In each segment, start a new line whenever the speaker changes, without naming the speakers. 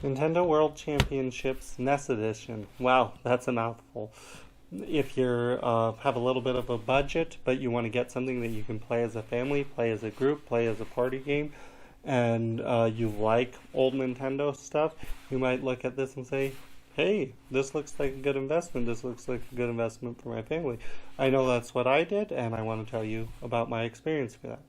Nintendo World Championships NES Edition. Wow, that's a mouthful. If you have a little bit of a budget, but you want to get something that you can play as a family, play as a group, play as a party game, and you like old Nintendo stuff, you might look at this and say, hey, this looks like a good investment. This looks like a good investment for my family. I know that's what I did, and I want to tell you about my experience for that.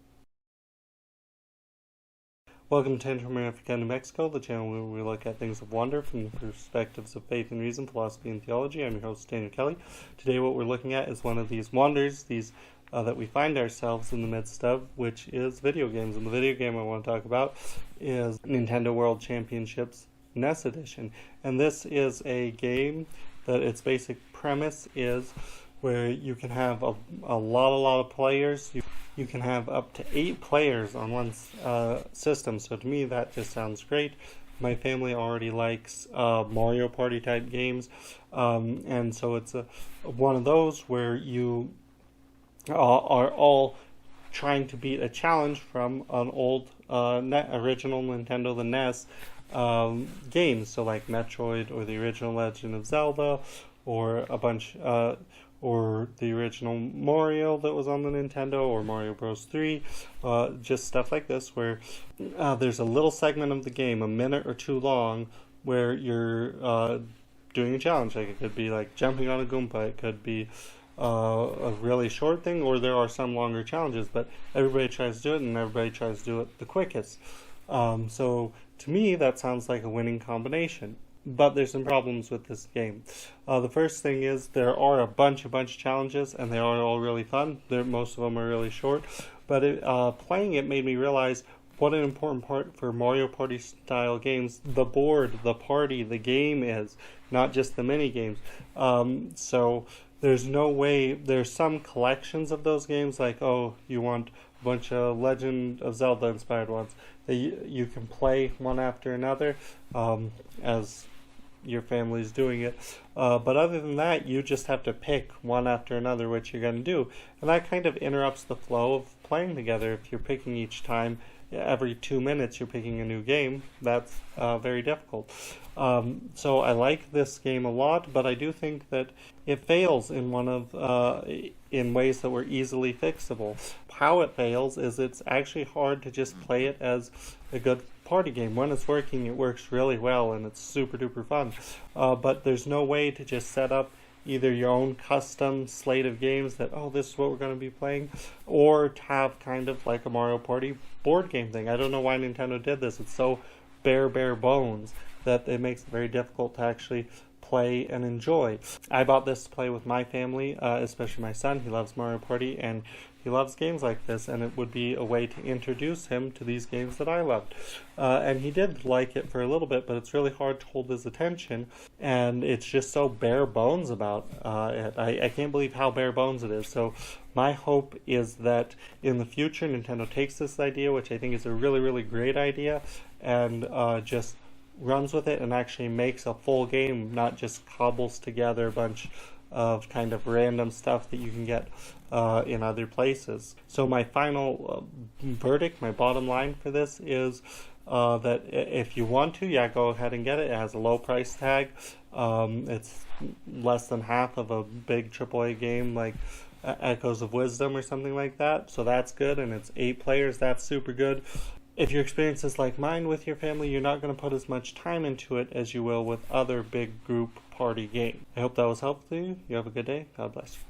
Welcome to Tantrum Africa, New Mexico, the channel where we look at things of wonder from the perspectives of faith and reason, philosophy and theology. I'm your host, Daniel Kelly. Today what we're looking at is one of these wonders, that we find ourselves in the midst of, which is video games. And the video game I want to talk about is Nintendo World Championships NES Edition. And this is a game that its basic premise is where you can have a lot of players. You can have up to 8 players on one system. So to me, that just sounds great. My family already likes Mario Party type games, and so it's one of those where you are all trying to beat a challenge from an old original Nintendo, the NES games. So like Metroid or the original Legend of Zelda, or a bunch. Or the original Mario that was on the Nintendo, or Mario Bros. 3, just stuff like this, where there's a little segment of the game, a minute or two long, where you're doing a challenge. Like it could be like jumping on a Goomba, it could be a really short thing, or there are some longer challenges, but everybody tries to do it, and everybody tries to do it the quickest. So to me, that sounds like a winning combination. But there's some problems with this game. The first thing is there are a bunch of challenges, and they are all really fun. Most of them are really short. But playing it made me realize what an important part for Mario Party style games the board, the party, the game is, not just the mini games. So there's no way. There's some collections of those games, like, oh, you want a bunch of Legend of Zelda inspired ones that you can play one after another as your family's doing it, but other than that, you just have to pick one after another which you're going to do, and that kind of interrupts the flow of playing together. If you're picking each time, every 2 minutes you're picking a new game, that's very difficult. So I like this game a lot, but I do think that it fails in in ways that were easily fixable. How it fails is it's actually hard to just play it as a good party game. When it's working, it works really well, and it's super duper fun. But there's no way to just set up either your own custom slate of games that, oh, this is what we're going to be playing, or to have kind of like a Mario Party board game thing. I don't know why Nintendo did this. It's so bare bones that it makes it very difficult to actually play and enjoy. I bought this to play with my family, especially my son. He loves Mario Party, and he loves games like this, and it would be a way to introduce him to these games that I loved. And he did like it for a little bit, but it's really hard to hold his attention, and it's just so bare bones about it. I can't believe how bare bones it is. So my hope is that in the future, Nintendo takes this idea, which I think is a really great idea, and just runs with it and actually makes a full game, not just cobbles together a bunch of kind of random stuff that you can get in other places. So my final verdict, my bottom line for this is that if you want to, yeah, go ahead and get it. It has a low price tag. It's less than half of a big AAA game like Echoes of Wisdom or something like that. So that's good, and it's 8 players. That's super good. If your experience is like mine with your family, you're not going to put as much time into it as you will with other big group party games. I hope that was helpful to you. You have a good day. God bless you.